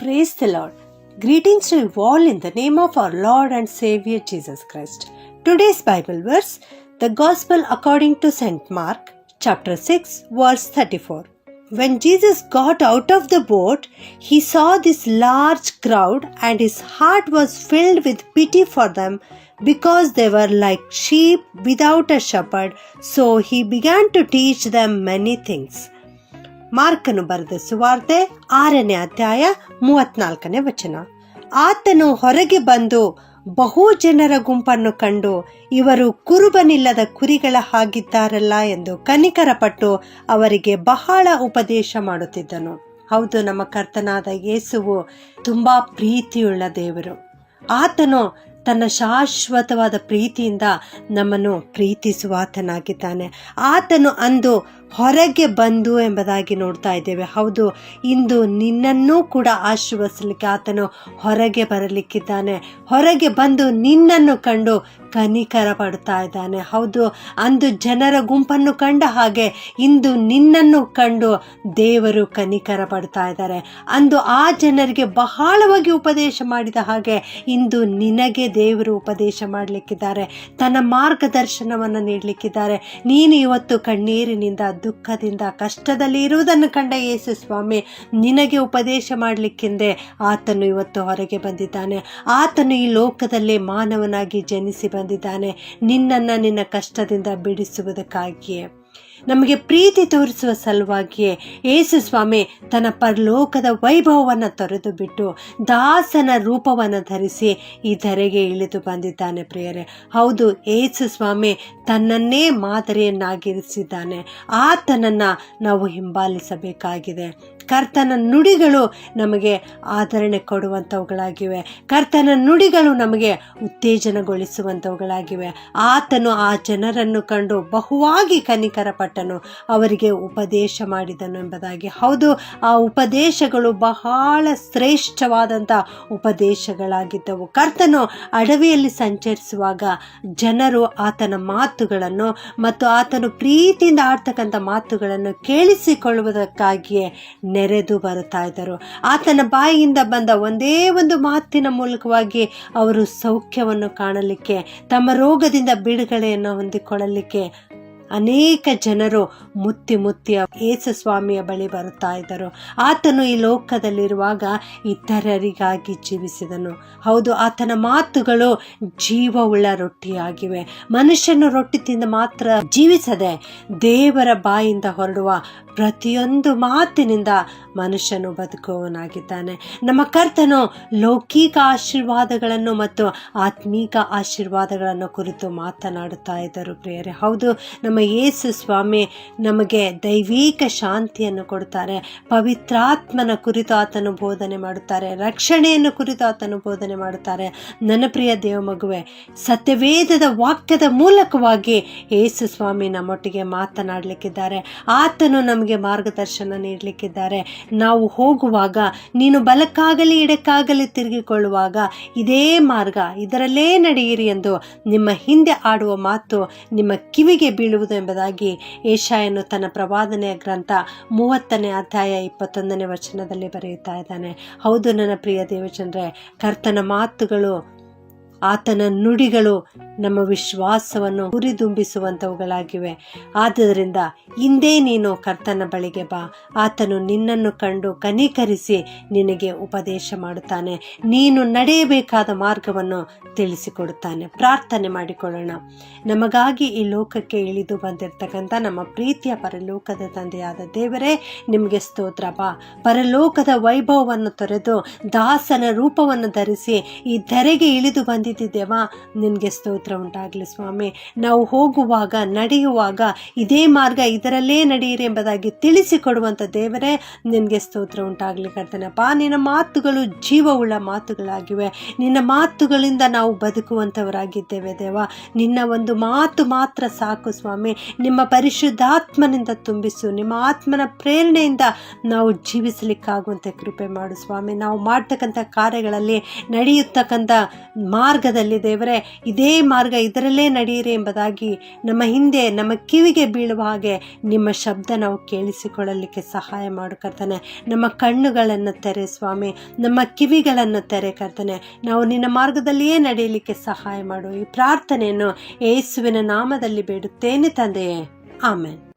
Praise the Lord. Greetings to you all in the name of our Lord and Savior Jesus Christ. Today's Bible verse, the Gospel according to St. Mark, chapter 6, verse 34. When Jesus got out of the boat, he saw this large crowd and his heart was filled with pity for them because they were like sheep without a shepherd. So he began to teach them many things. ಮಾರ್ಕನು ಬರೆದ ಸುವಾರ್ತೆ 6ನೇ ಅಧ್ಯಾಯ 34ನೇ ವಚನ. ಆತನು ಹೊರಗೆ ಬಂದು ಬಹು ಜನರ ಗುಂಪನ್ನು ಕಂಡು, ಇವರು ಕುರುಬನಿಲ್ಲದ ಕುರಿಗಳ ಹಾಗಿದ್ದಾರಲ್ಲ ಎಂದು ಕನಿಕರಪಟ್ಟು ಅವರಿಗೆ ಬಹಳ ಉಪದೇಶ ಮಾಡುತ್ತಿದ್ದನು. ಹೌದು, ನಮ್ಮ ಕರ್ತನಾದ ಯೇಸುವು ತುಂಬಾ ಪ್ರೀತಿಯುಳ್ಳ ದೇವರು. ಆತನು ತನ್ನ ಶಾಶ್ವತವಾದ ಪ್ರೀತಿಯಿಂದ ನಮ್ಮನ್ನು ಪ್ರೀತಿಸುವಾತನಾಗಿದ್ದಾನೆ. ಆತನು ಅಂದು ಹೊರಗೆ ಬಂದು ಎಂಬುದಾಗಿ ನೋಡ್ತಾ ಇದ್ದೇವೆ. ಹೌದು, ಇಂದು ನಿನ್ನನ್ನೂ ಕೂಡ ಆಶೀರ್ವದಿಸಲಿಕ್ಕೆ ಆತನು ಹೊರಗೆ ಬರಲಿಕ್ಕಿದ್ದಾನೆ. ಹೊರಗೆ ಬಂದು ನಿನ್ನನ್ನು ಕಂಡು ಕನಿಕರ ಪಡ್ತಾ ಇದ್ದಾನೆ. ಹೌದು, ಅಂದು ಜನರ ಗುಂಪನ್ನು ಕಂಡ ಹಾಗೆ ಇಂದು ನಿನ್ನನ್ನು ಕಂಡು ದೇವರು ಕನಿಕರ ಪಡ್ತಾ ಇದ್ದಾರೆ. ಅಂದು ಆ ಜನರಿಗೆ ಬಹಳವಾಗಿ ಉಪದೇಶ ಮಾಡಿದ ಹಾಗೆ ಇಂದು ನಿನಗೆ ದೇವರು ಉಪದೇಶ ಮಾಡಲಿಕ್ಕಿದ್ದಾರೆ, ತನ್ನ ಮಾರ್ಗದರ್ಶನವನ್ನು ನೀಡಲಿಕ್ಕಿದ್ದಾರೆ. ನೀನು ಇವತ್ತು ಕಣ್ಣೀರಿನಿಂದ, ದುಃಖದಿಂದ, ಕಷ್ಟದಲ್ಲಿ ಇರುವುದನ್ನು ಕಂಡ ಯೇಸು ಸ್ವಾಮಿ ನಿನಗೆ ಉಪದೇಶ ಮಾಡಲಿಕ್ಕೆಂದೇ ಆತನು ಇವತ್ತು ಹೊರಗೆ ಬಂದಿದ್ದಾನೆ. ಆತನು ಈ ಲೋಕದಲ್ಲಿ ಮಾನವನಾಗಿ ಜನಿಸಿ ಬಂದಿದ್ದಾನೆ, ನಿನ್ನನ್ನು ನಿನ್ನ ಕಷ್ಟದಿಂದ ಬಿಡಿಸುವುದಕ್ಕಾಗಿಯೇ, ನಮಗೆ ಪ್ರೀತಿ ತೋರಿಸುವ ಸಲುವಾಗಿಯೇ ಯೇಸು ಸ್ವಾಮಿ ತನ್ನ ಪರಲೋಕದ ವೈಭವವನ್ನು ತೊರೆದು ಬಿಟ್ಟು ದಾಸನ ರೂಪವನ್ನು ಧರಿಸಿ ಈ ಧರೆಗೆ ಇಳಿದು ಬಂದಿದ್ದಾನೆ. ಪ್ರಿಯರೇ, ಹೌದು, ಯೇಸು ಸ್ವಾಮಿ ತನ್ನನ್ನೇ ಮಾದರಿಯನ್ನಾಗಿರಿಸಿದ್ದಾನೆ. ಆತನನ್ನು ನಾವು ಹಿಂಬಾಲಿಸಬೇಕಾಗಿದೆ. ಕರ್ತನ ನುಡಿಗಳು ನಮಗೆ ಆದರಣೆ ಕೊಡುವಂಥವುಗಳಾಗಿವೆ. ಕರ್ತನ ನುಡಿಗಳು ನಮಗೆ ಉತ್ತೇಜನಗೊಳಿಸುವಂಥವುಗಳಾಗಿವೆ. ಆತನು ಆ ಜನರನ್ನು ಕಂಡು ಬಹುವಾಗಿ ಕನಿಕರಪಟ್ಟನು, ಅವರಿಗೆ ಉಪದೇಶ ಮಾಡಿದನು ಎಂಬುದಾಗಿ. ಹೌದು, ಆ ಉಪದೇಶಗಳು ಬಹಳ ಶ್ರೇಷ್ಠವಾದಂಥ ಉಪದೇಶಗಳಾಗಿದ್ದವು. ಕರ್ತನು ಅಡವಿಯಲ್ಲಿ ಸಂಚರಿಸುವಾಗ ಜನರು ಆತನ ಮಾತುಗಳನ್ನು ಮತ್ತು ಆತನು ಪ್ರೀತಿಯಿಂದ ಆಡ್ತಕ್ಕಂಥ ಮಾತುಗಳನ್ನು ಕೇಳಿಸಿಕೊಳ್ಳುವುದಕ್ಕಾಗಿಯೇ ನೆರೆದು ಬರುತ್ತಾ ಇದ್ದರು. ಆತನ ಬಾಯಿಯಿಂದ ಬಂದ ಒಂದೇ ಒಂದು ಮಾತಿನ ಮೂಲಕವಾಗಿ ಅವರು ಸೌಖ್ಯವನ್ನು ಕಾಣಲಿಕ್ಕೆ, ತಮ್ಮ ರೋಗದಿಂದ ಬಿಡುಗಡೆಯನ್ನು ಹೊಂದಿಕೊಳ್ಳಲಿಕ್ಕೆ ಅನೇಕ ಜನರು ಮುತ್ತಿ ಯೇಸು ಸ್ವಾಮಿಯ ಬಳಿ ಬರುತ್ತಾ ಇದ್ದರು. ಆತನು ಈ ಲೋಕದಲ್ಲಿರುವಾಗ ಇತರರಿಗಾಗಿ ಜೀವಿಸಿದನು. ಹೌದು, ಆತನ ಮಾತುಗಳು ಜೀವವುಳ್ಳ ರೊಟ್ಟಿಯಾಗಿವೆ. ಮನುಷ್ಯನು ರೊಟ್ಟಿ ತಿಂದ ಮಾತ್ರ ಜೀವಿಸದೆ ದೇವರ ಬಾಯಿಂದ ಹೊರಡುವ ಪ್ರತಿಯೊಂದು ಮಾತಿನಿಂದ ಮನುಷ್ಯನು ಬದುಕುವವನಾಗಿದ್ದಾನೆ. ನಮ್ಮ ಕರ್ತನು ಲೌಕಿಕ ಆಶೀರ್ವಾದಗಳನ್ನು ಮತ್ತು ಆತ್ಮೀಕ ಆಶೀರ್ವಾದಗಳನ್ನು ಕುರಿತು ಮಾತನಾಡುತ್ತಾ ಇದ್ದರು. ಪ್ರಿಯರೇ, ಹೌದು, ನಮ್ಮ ಯೇಸು ಸ್ವಾಮಿ ನಮಗೆ ದೈವಿಕ ಶಾಂತಿಯನ್ನು ಕೊಡುತ್ತಾರೆ. ಪವಿತ್ರಾತ್ಮನ ಕುರಿತು ಆತನು ಬೋಧನೆ ಮಾಡುತ್ತಾರೆ. ರಕ್ಷಣೆಯನ್ನು ಕುರಿತು ಆತನು ಬೋಧನೆ ಮಾಡುತ್ತಾರೆ. ನನ್ನ ಪ್ರಿಯ ದೇವ ಮಗುವೆ, ಸತ್ಯವೇದದ ವಾಕ್ಯದ ಮೂಲಕವಾಗಿ ಯೇಸು ಸ್ವಾಮಿ ನಮ್ಮೊಟ್ಟಿಗೆ ಮಾತನಾಡಲಿಕ್ಕಿದ್ದಾರೆ. ಆತನು ನಮಗೆ ಮಾರ್ಗದರ್ಶನ ನೀಡಲಿಕ್ಕಿದ್ದಾರೆ. ನಾವು ಹೋಗುವಾಗ, ನೀನು ಬಲಕ್ಕಾಗಲಿ ಎಡಕ್ಕಾಗಲಿ ತಿರುಗಿಕೊಳ್ಳುವಾಗ ಇದೇ ಮಾರ್ಗ, ಇದರಲ್ಲೇ ನಡೆಯಿರಿ ಎಂದು ನಿಮ್ಮ ಹಿಂದೆ ಆಡುವ ಮಾತು ನಿಮ್ಮ ಕಿವಿಗೆ ಬೀಳುವುದು ಎಂಬುದಾಗಿ ಯೆಶಾಯನು ತನ್ನ ಪ್ರವಾದನೆಯ ಗ್ರಂಥ 30ನೇ ಅಧ್ಯಾಯ 21ನೇ ವಚನದಲ್ಲಿ ಬರೆಯುತ್ತಾ ಇದ್ದಾನೆ. ಹೌದು, ನನ್ನ ಪ್ರಿಯ ದೇವಜನರೇ, ಕರ್ತನ ಮಾತುಗಳು, ಆತನ ನುಡಿಗಳು ನಮ್ಮ ವಿಶ್ವಾಸವನ್ನು ಹುರಿದುಂಬಿಸುವಂಥವುಗಳಾಗಿವೆ. ಆದುದರಿಂದ ಇಂದೇ ನೀನು ಕರ್ತನ ಬಳಿಗೆ ಬಾ. ಆತನು ನಿನ್ನನ್ನು ಕಂಡು ಕನಿಕರಿಸಿ ನಿನಗೆ ಉಪದೇಶ ಮಾಡುತ್ತಾನೆ. ನೀನು ನಡೆಯಬೇಕಾದ ಮಾರ್ಗವನ್ನು ತಿಳಿಸಿಕೊಡುತ್ತಾನೆ. ಪ್ರಾರ್ಥನೆ ಮಾಡಿಕೊಳ್ಳೋಣ. ನಮಗಾಗಿ ಈ ಲೋಕಕ್ಕೆ ಇಳಿದು ಬಂದಿರತಕ್ಕಂಥ ನಮ್ಮ ಪ್ರೀತಿಯ ಪರಲೋಕದ ತಂದೆಯಾದ ದೇವರೇ, ನಿಮಗೆ ಸ್ತೋತ್ರ. ಬಾ, ಪರಲೋಕದ ವೈಭವವನ್ನು ತೊರೆದು ದಾಸನ ರೂಪವನ್ನು ಧರಿಸಿ ಈ ಧರೆಗೆ ಇಳಿದು ಬಂದಿದ್ದೇವಾ, ನಿನಗೆ ಸ್ತೋತ್ರ ಉಂಟಾಗಲಿ ಸ್ವಾಮಿ. ನಾವು ಹೋಗುವಾಗ, ನಡೆಯುವಾಗ ಇದೇ ಮಾರ್ಗ, ಇದರಲ್ಲೇ ನಡೆಯಿರಿ ಎಂಬುದಾಗಿ ತಿಳಿಸಿಕೊಡುವಂಥ ದೇವರೇ, ನಿನಗೆ ಸ್ತೋತ್ರ ಉಂಟಾಗಲಿ. ಕರ್ತನಪ್ಪ, ನಿನ್ನ ಮಾತುಗಳು ಜೀವವುಳ್ಳ ಮಾತುಗಳಾಗಿವೆ. ನಿನ್ನ ಮಾತುಗಳಿಂದ ನಾವು ಬದುಕುವಂಥವರಾಗಿದ್ದೇವೆ ದೇವ. ನಿನ್ನ ಒಂದು ಮಾತು ಮಾತ್ರ ಸಾಕು ಸ್ವಾಮಿ. ನಿಮ್ಮ ಪರಿಶುದ್ಧಾತ್ಮನಿಂದ ತುಂಬಿಸು. ನಿಮ್ಮ ಆತ್ಮನ ಪ್ರೇರಣೆಯಿಂದ ನಾವು ಜೀವಿಸಲಿಕ್ಕಾಗುವಂತೆ ಕೃಪೆ ಮಾಡು ಸ್ವಾಮಿ. ನಾವು ಮಾಡ್ತಕ್ಕಂಥ ಕಾರ್ಯಗಳಲ್ಲಿ, ನಡೆಯತಕ್ಕಂಥ ಮಾರ್ಗ ಮಾರ್ಗದಲ್ಲಿ ದೇವರೇ, ಇದೇ ಮಾರ್ಗ, ಇದರಲ್ಲೇ ನಡೆಯಿರಿ ಎಂಬುದಾಗಿ ನಮ್ಮ ಹಿಂದೆ ನಮ್ಮ ಕಿವಿಗೆ ಬೀಳುವ ಹಾಗೆ ನಿಮ್ಮ ಶಬ್ದ ನಾವು ಕೇಳಿಸಿಕೊಳ್ಳಲಿಕ್ಕೆ ಸಹಾಯ ಮಾಡು ಕರ್ತನೆ. ನಮ್ಮ ಕಣ್ಣುಗಳನ್ನು ತೆರೆ ಸ್ವಾಮಿ, ನಮ್ಮ ಕಿವಿಗಳನ್ನು ತೆರೆ ಕರ್ತನೆ. ನಾವು ನಿನ್ನ ಮಾರ್ಗದಲ್ಲಿಯೇ ನಡೆಯಲಿಕ್ಕೆ ಸಹಾಯ ಮಾಡು. ಈ ಪ್ರಾರ್ಥನೆಯನ್ನು ಯೇಸುವಿನ ನಾಮದಲ್ಲಿ ಬೇಡುತ್ತೇನೆ ತಂದೆಯೇ, ಆಮೆನ್.